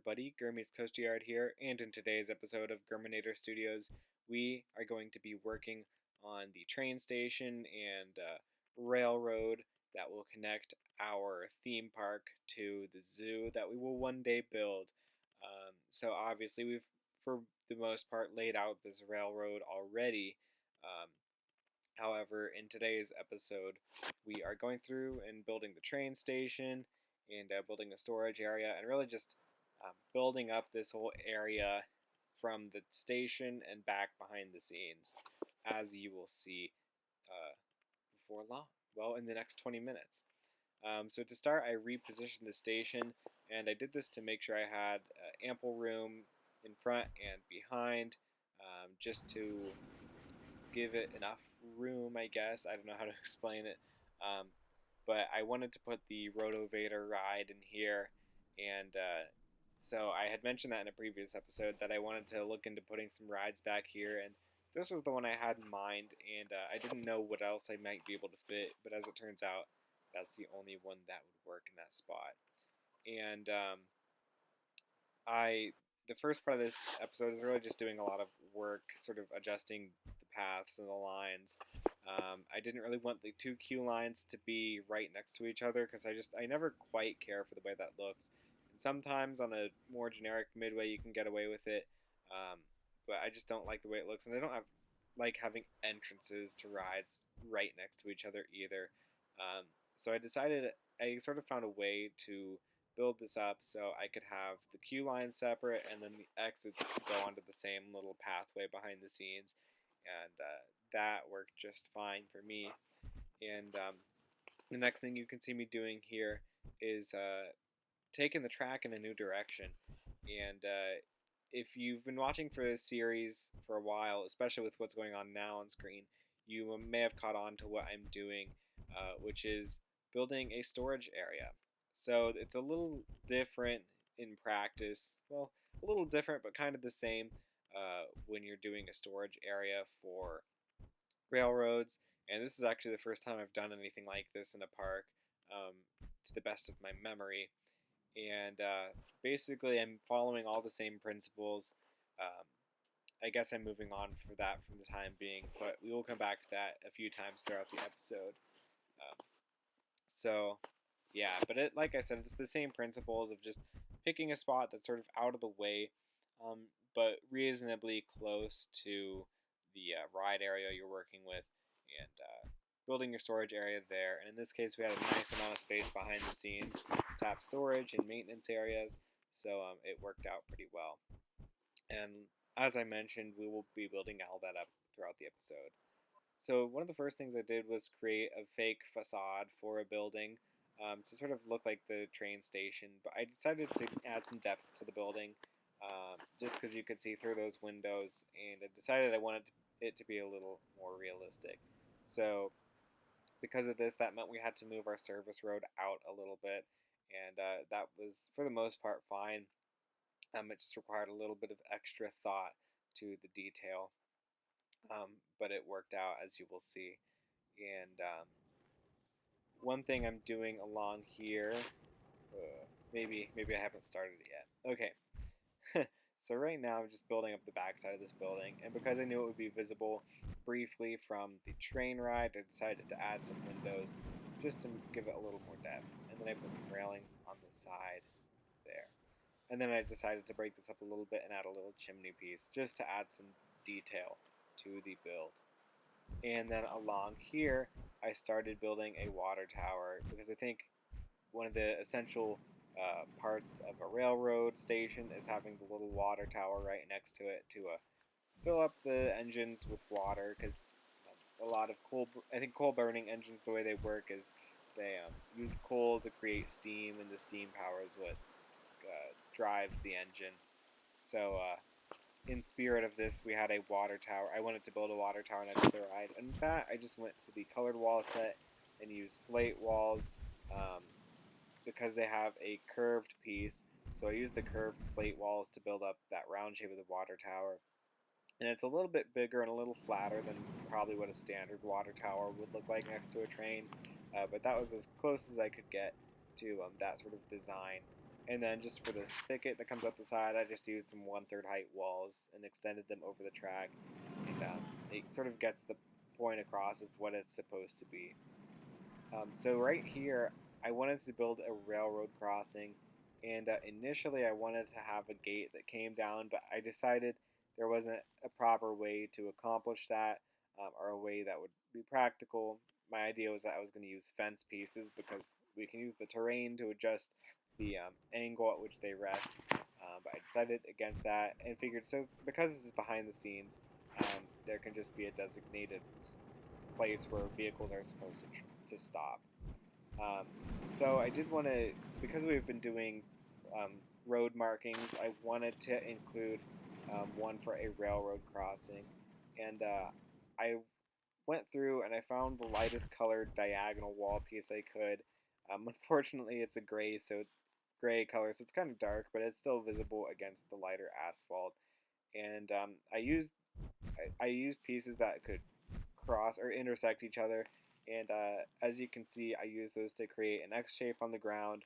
everybody, Gurmy's Coast Yard here, and in today's episode of Germanator Studios, we are going to be working on the train station and railroad that will connect our theme park to the zoo that we will one day build. So obviously we've, for the most part, laid out this railroad already. Um, However, in today's episode, we are going through and building the train station and building a storage area and really just building up this whole area from the station and back behind the scenes, as you will see uh, before long. Well, in the next 20 minutes. So to start, I repositioned the station, and I did this to make sure I had ample room in front and behind, just to give it enough room, I guess. I don't know how to explain it. Um, but I wanted to put the Rotovator ride in here, and so I had mentioned that in a previous episode that I wanted to look into putting some rides back here, and this was the one I had in mind, and I didn't know what else I might be able to fit, but as it turns out, that's the only one that would work in that spot. And I the first part of this episode is really just doing a lot of work, sort of adjusting the paths and the lines. I didn't really want the two queue lines to be right next to each other because I never quite care for the way that looks. And sometimes on a more generic midway you can get away with it, um, but I just don't like the way it looks, and I don't like having entrances to rides right next to each other either. So I sort of found a way to build this up so I could have the queue lines separate and then the exits could go onto the same little pathway behind the scenes, and that worked just fine for me. And the next thing you can see me doing here is taking the track in a new direction. And if you've been watching for this series for a while, especially with what's going on now on screen, you may have caught on to what I'm doing, which is building a storage area. So it's a little different in practice. Well, a little different, but kind of the same when you're doing a storage area for railroads. And this is actually the first time I've done anything like this in a park, to the best of my memory. And basically, I'm following all the same principles. Um, I guess I'm moving on for that from the time being, but we will come back to that a few times throughout the episode. Um, so, yeah, but like I said, it's the same principles of just picking a spot that's sort of out of the way, but reasonably close to the ride area you're working with, and building your storage area there. And in this case, we had a nice amount of space behind the scenes to have storage and maintenance areas, so it worked out pretty well. And as I mentioned, we will be building all that up throughout the episode. So one of the first things I did was create a fake facade for a building, to sort of look like the train station. But I decided to add some depth to the building, just because you could see through those windows, and I decided I wanted it to be a little more realistic. So because of this, that meant we had to move our service road out a little bit, and that was for the most part fine. It just required a little bit of extra thought to the detail, but it worked out, as you will see. And one thing I'm doing along here, maybe I haven't started it yet. Okay, so right now I'm just building up the backside of this building, and because I knew it would be visible briefly from the train ride, I decided to add some windows just to give it a little more depth. And then I put some railings on the side there. And then I decided to break this up a little bit and add a little chimney piece just to add some detail to the build. And then along here, I started building a water tower because I think one of the essential parts of a railroad station is having the little water tower right next to it to fill up the engines with water, because a lot of I think coal burning engines, the way they work is they use coal to create steam, and the steam power is what drives the engine. So in spirit of this, we had a water tower. I wanted to build a water tower next to the ride. And with that, I just went to the colored wall set and used slate walls, because they have a curved piece. So I used the curved slate walls to build up that round shape of the water tower. And it's a little bit bigger and a little flatter than probably what a standard water tower would look like next to a train. But that was as close as I could get to that sort of design. And then just for the spigot that comes out the side, I just used some 1/3 height walls and extended them over the track. And it sort of gets the point across of what it's supposed to be. So right here, I wanted to build a railroad crossing, and initially I wanted to have a gate that came down, but I decided there wasn't a proper way to accomplish that, or a way that would be practical. My idea was that I was going to use fence pieces because we can use the terrain to adjust the angle at which they rest. But I decided against that and figured so because this is behind the scenes, there can just be a designated place where vehicles are supposed to stop. Um, so I did want to, because we've been doing road markings, I wanted to include one for a railroad crossing. And I went through and I found the lightest colored diagonal wall piece I could. Unfortunately, it's a gray color, so it's kind of dark, but it's still visible against the lighter asphalt. And I used pieces that could cross or intersect each other. And as you can see, I use those to create an X shape on the ground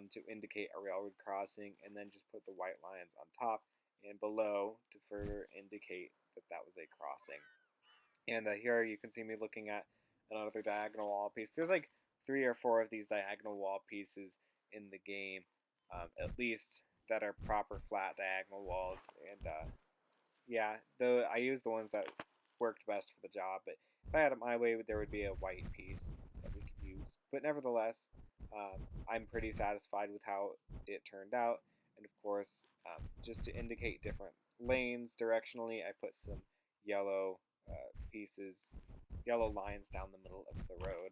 to indicate a railroad crossing, and then just put the white lines on top and below to further indicate that that was a crossing. And here you can see me looking at another diagonal wall piece. There's like 3 or 4 of these diagonal wall pieces in the game, at least, that are proper flat diagonal walls. And yeah, though I use the ones that worked best for the job, but if I had it my way, there would be a white piece that we could use. But nevertheless, I'm pretty satisfied with how it turned out. And of course, just to indicate different lanes directionally, I put some yellow pieces, yellow lines down the middle of the road.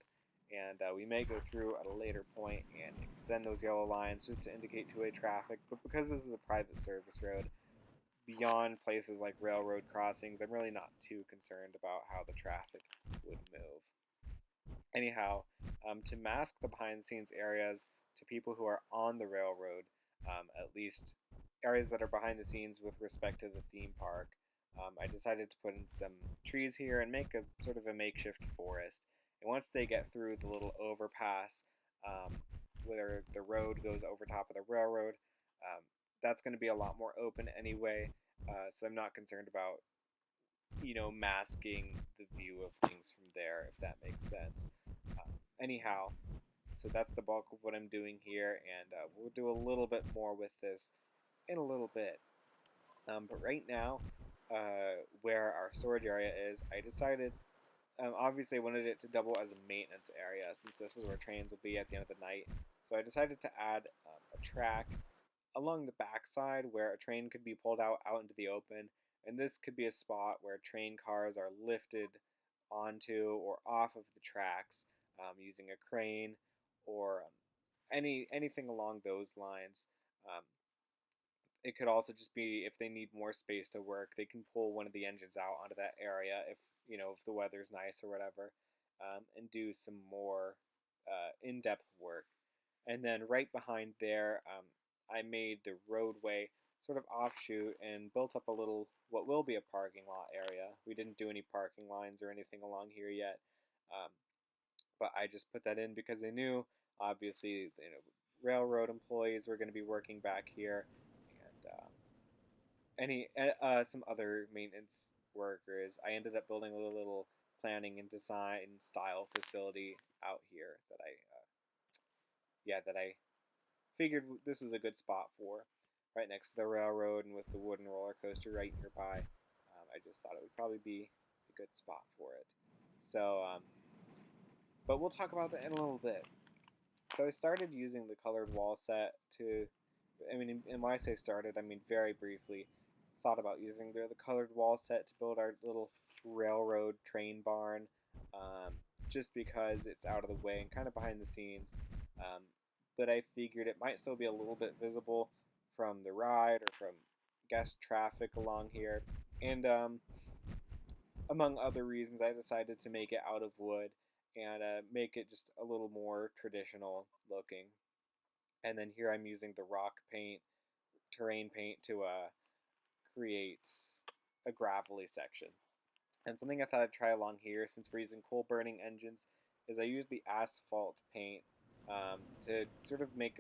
And we may go through at a later point and extend those yellow lines just to indicate two-way traffic. But because this is a private service road, beyond places like railroad crossings, I'm really not too concerned about how the traffic would move. Anyhow, to mask the behind the scenes areas to people who are on the railroad, at least areas that are behind the scenes with respect to the theme park, I decided to put in some trees here and make a sort of a makeshift forest. And once they get through the little overpass, where the road goes over top of the railroad, that's going to be a lot more open anyway. So I'm not concerned about masking the view of things from there, if that makes sense. Anyhow, so that's the bulk of what I'm doing here, and we'll do a little bit more with this in a little bit. But right now, where our storage area is, I decided, obviously I wanted it to double as a maintenance area, since this is where trains will be at the end of the night. So I decided to add a track along the backside where a train could be pulled out into the open, and this could be a spot where train cars are lifted onto or off of the tracks using a crane or anything along those lines. Um, it could also just be if they need more space to work, they can pull one of the engines out onto that area if if the weather's nice or whatever, and do some more in-depth work. And then right behind there, I made the roadway sort of offshoot and built up a little what will be a parking lot area. We didn't do any parking lines or anything along here yet, um, but I just put that in because I knew obviously railroad employees were going to be working back here, and any some other maintenance workers. I ended up building a little planning and design style facility out here that I figured this was a good spot for, right next to the railroad and with the wooden roller coaster right nearby. I just thought it would probably be a good spot for it. So, but we'll talk about that in a little bit. So I started using the colored wall set to, I mean, and when I say started, I mean very briefly, thought about using the colored wall set to build our little railroad train barn, just because it's out of the way and kind of behind the scenes. Um, but I figured it might still be a little bit visible from the ride or from guest traffic along here. And among other reasons, I decided to make it out of wood and make it just a little more traditional looking. And then here I'm using the rock paint, terrain paint to create a gravelly section. And something I thought I'd try along here, since we're using coal burning engines, is I use the asphalt paint to sort of make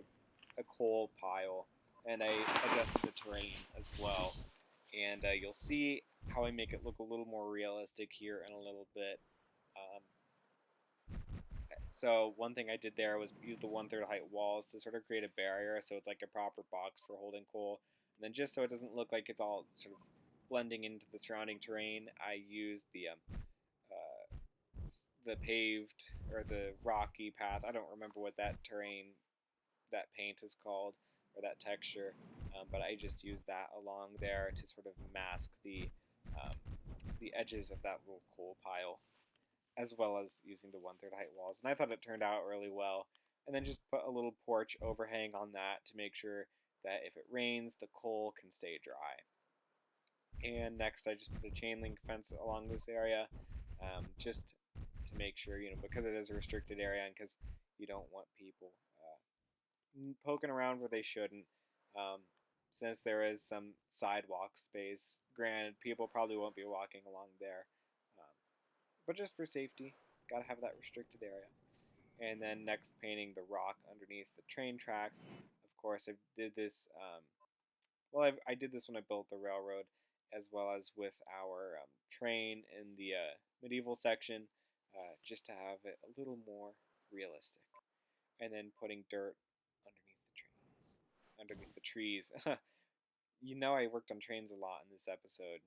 a coal pile, and I adjusted the terrain as well. And you'll see how I make it look a little more realistic here in a little bit. Um, so one thing I did there was use the 1/3 height walls to sort of create a barrier, so it's like a proper box for holding coal. And then just so it doesn't look like it's all sort of blending into the surrounding terrain, I used uh, the paved or the rocky path. I don't remember what that terrain, that paint is called, or that texture, but I just used that along there to sort of mask um, the edges of that little coal pile, as well as using the 1/3 height walls. And I thought it turned out really well. And then just put a little porch overhang on that to make sure that if it rains, the coal can stay dry. And next, I just put a chain link fence along this area, just to make sure, because it is a restricted area and because you don't want people poking around where they shouldn't. Um, since there is some sidewalk space, granted, people probably won't be walking along there, um, but just for safety, gotta have that restricted area. And then next, painting the rock underneath the train tracks. Of course, I did this. I did this when I built the railroad, as well as with our train in the medieval section, just to have it a little more realistic. And then putting dirt underneath the trees. I worked on trains a lot in this episode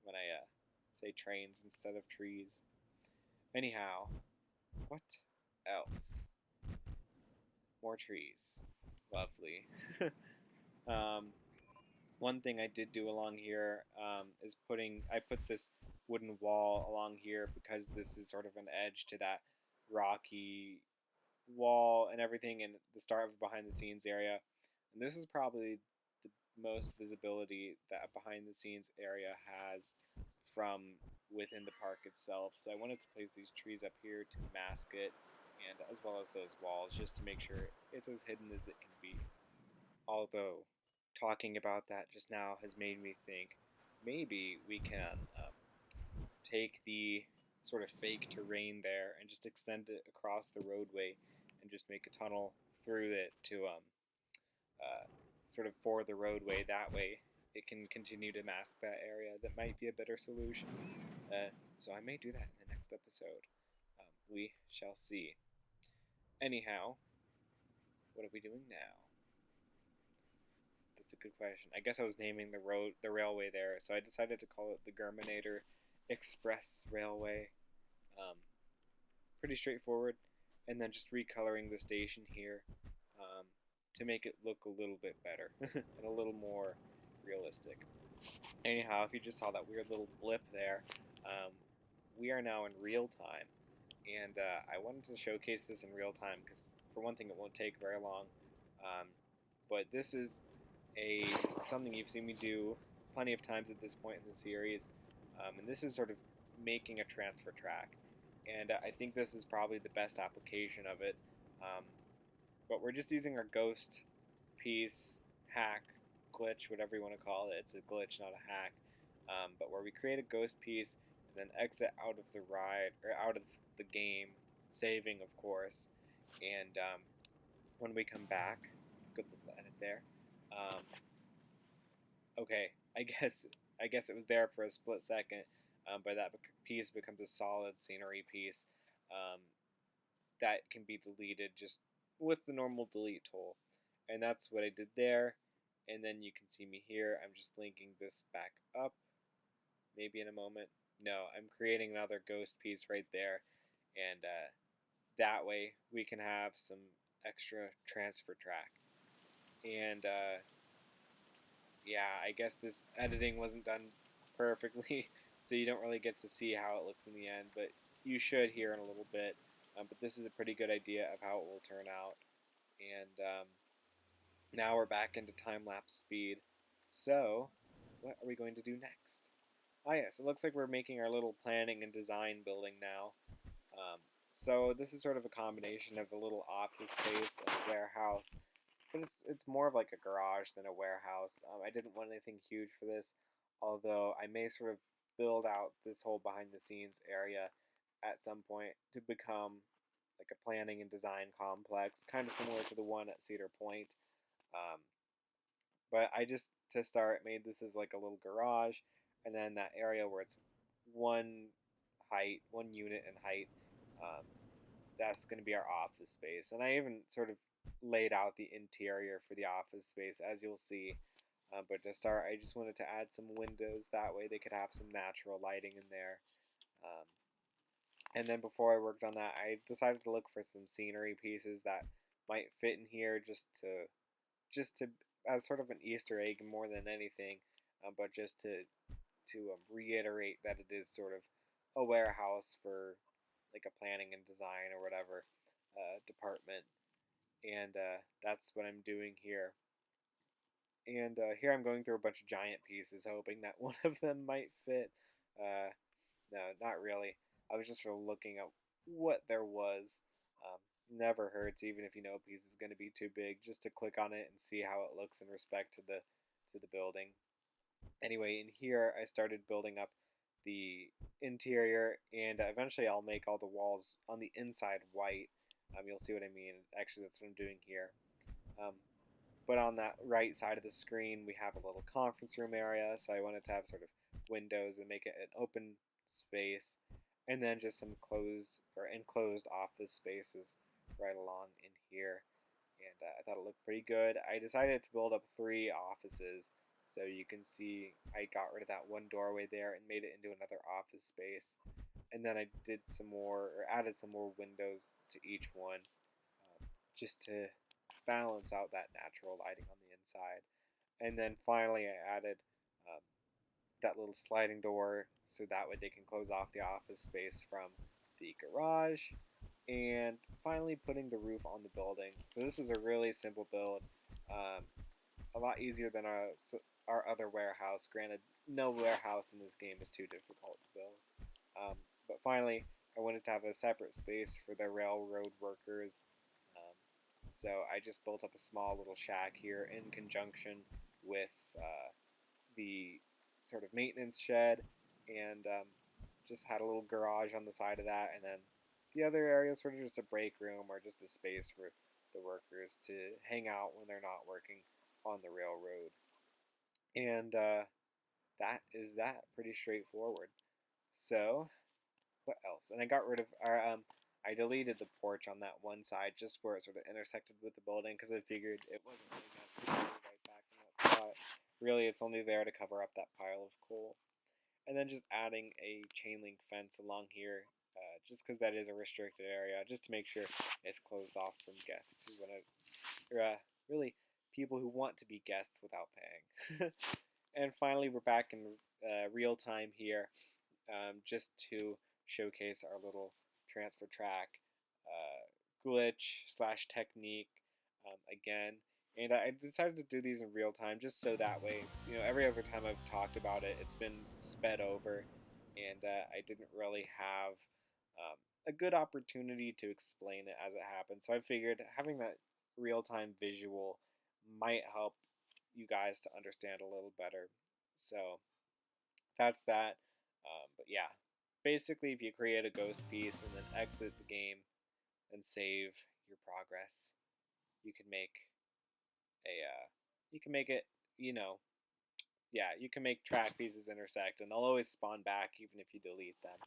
when I say trains instead of trees. Anyhow, what else? More trees. Lovely. um, One thing I did do along here is I put this wooden wall along here because this is sort of an edge to that rocky wall and everything, and the start of behind the scenes area. And this is probably the most visibility that a behind the scenes area has from within the park itself. So I wanted to place these trees up here to mask it, and as well as those walls, just to make sure it's as hidden as it can be. Although, talking about that just now has made me think maybe we can take the sort of fake terrain there and just extend it across the roadway and just make a tunnel through it to uh, sort of for the roadway. That way it can continue to mask that area. That might be a better solution. So I may do that in the next episode. We shall see. Anyhow, what are we doing now? That's a good question. I guess I was naming the railway there, so I decided to call it the Germanator Express Railway. Um, Pretty straightforward. And then just recoloring the station here to make it look a little bit better and a little more realistic. Anyhow, if you just saw that weird little blip there, we are now in real time. And I wanted to showcase this in real time because, for one thing, it won't take very long. Um, but this is something you've seen me do plenty of times at this point in the series, and this is sort of making a transfer track. And I think this is probably the best application of it. Um, but we're just using our ghost piece, hack, glitch, whatever you want to call it. It's a glitch, not a hack. But where we create a ghost piece and then exit out of the ride or out of the game, saving of course. And when we come back, good little edit there. Okay, I guess it was there for a split second, but that piece becomes a solid scenery piece that can be deleted just with the normal delete tool. And that's what I did there. And then you can see me here. I'm just linking this back up, maybe in a moment. No, I'm creating another ghost piece right there. And that way we can have some extra transfer track. And yeah, I guess this editing wasn't done perfectly, so you don't really get to see how it looks in the end, but you should here in a little bit. But this is a pretty good idea of how it will turn out. And now we're back into time-lapse speed. So, what are we going to do next? Ah yes, it looks like we're making our little planning and design building now. So this is sort of a combination of a little office space and a warehouse. But it's more of like a garage than a warehouse. I didn't want anything huge for this, although I may sort of build out this whole behind the scenes area at some point to become like a planning and design complex, kind of similar to the one at Cedar Point. Um, but I just, to start, made this as like a little garage, and then that area where it's one unit in height, um, that's going to be our office space. And I even sort of laid out the interior for the office space, as you'll see. But to start, I just wanted to add some windows. That way they could have some natural lighting in there. Um, and then before I worked on that, I decided to look for some scenery pieces that might fit in here, just to as sort of an Easter egg more than anything, but just to reiterate that it is sort of a warehouse for like a planning and design or whatever department, and that's what I'm doing here. And here I'm going through a bunch of giant pieces, hoping that one of them might fit. Uh, no, not really. I was just sort of looking at what there was. Never hurts, even if you know a piece is going to be too big, just to click on it and see how it looks in respect to the building. Anyway, in here I started building up the interior, and eventually I'll make all the walls on the inside white. You'll see what I mean. Actually, that's what I'm doing here. Um, but on that right side of the screen, we have a little conference room area, so I wanted to have sort of windows and make it an open space, and then just some closed or enclosed office spaces right along in here. And I thought it looked pretty good. I decided to build up 3 offices, so you can see I got rid of that one doorway there and made it into another office space. And then I did some more, or added some more windows to each one, just to balance out that natural lighting on the inside. And then finally, I added um, that little sliding door so that way they can close off the office space from the garage. And finally, putting the roof on the building. So this is a really simple build, um, a lot easier than our other warehouse. Granted, no warehouse in this game is too difficult to build. But finally, I wanted to have a separate space for the railroad workers. Um, so I just built up a small little shack here in conjunction with the sort of maintenance shed, and just had a little garage on the side of that, and then the other area is sort of just a break room or just a space for the workers to hang out when they're not working on the railroad. And that is that. Pretty straightforward. So what else? And I got rid of our I deleted the porch on that one side just where it sort of intersected with the building because I figured it wasn't really necessary right back in that spot. Really, it's only there to cover up that pile of coal. And then just adding a chain link fence along here, just because that is a restricted area, just to make sure it's closed off from guests who want to, or really people who want to be guests without paying. And finally, we're back in real time here, just to showcase our little transfer track glitch slash technique again. And I decided to do these in real time just so that way, every other time I've talked about it, it's been sped over, and I didn't really have a good opportunity to explain it as it happened. So I figured having that real time visual might help you guys to understand a little better. So that's that. But yeah, basically, if you create a ghost piece and then exit the game and save your progress, you can make you can make it, you know, yeah, you can make track pieces intersect, and they'll always spawn back even if you delete them.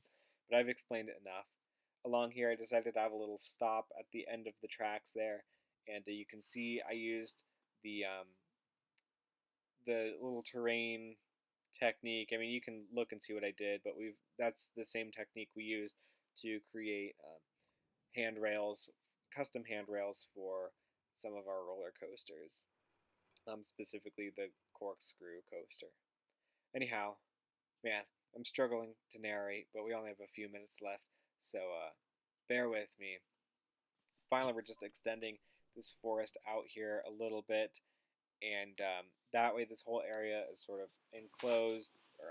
But I've explained it enough. Along here, I decided to have a little stop at the end of the tracks there, and you can see I used the little terrain technique. I mean, you can look and see what I did, but that's the same technique we used to create handrails, custom handrails for some of our roller coasters, specifically the corkscrew coaster. Anyhow, man, I'm struggling to narrate, but we only have a few minutes left, so bear with me. Finally, we're just extending this forest out here a little bit, and that way this whole area is sort of enclosed, or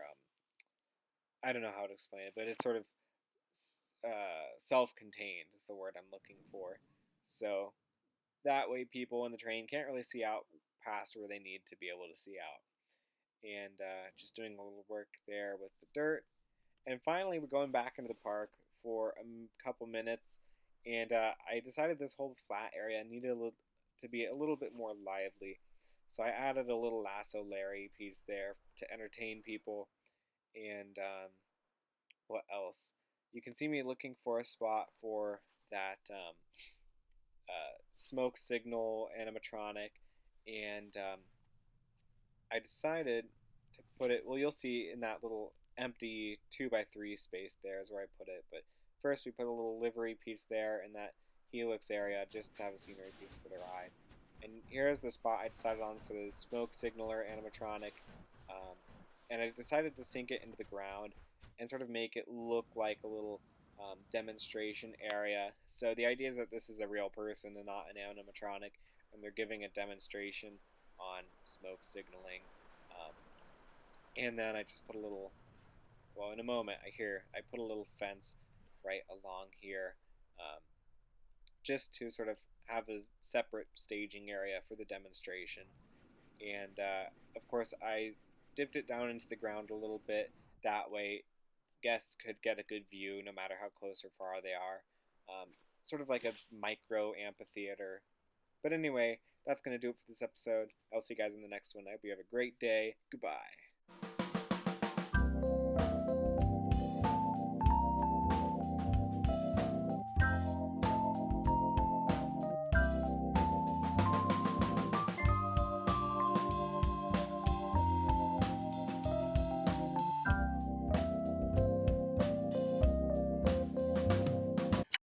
I don't know how to explain it, but it's sort of self-contained is the word I'm looking for. So that way people in the train can't really see out past where they need to be able to see out. And just doing a little work there with the dirt. And finally, we're going back into the park for a couple minutes, And I decided this whole flat area needed to be a little bit more lively. So I added a little lasso Larry piece there to entertain people. And what else? You can see me looking for a spot for that smoke signal animatronic, and I decided to put it. Well, you'll see in that little empty 2x3 space there is where I put it. But first, we put a little livery piece there in that helix area just to have a scenery piece for their eye. And here's the spot I decided on for the smoke signaler animatronic. Um, and I decided to sink it into the ground and sort of make it look like a little demonstration area. So the idea is that this is a real person and not an animatronic, and they're giving a demonstration on smoke signaling. Um, and then I just put a little, well, in a moment, I put a little fence right along here, um, just to sort of have a separate staging area for the demonstration. And of course, I dipped it down into the ground a little bit. That way, guests could get a good view no matter how close or far they are. Sort of like a micro amphitheater. But anyway, that's going to do it for this episode. I'll see you guys in the next one. I hope you have a great day. Goodbye.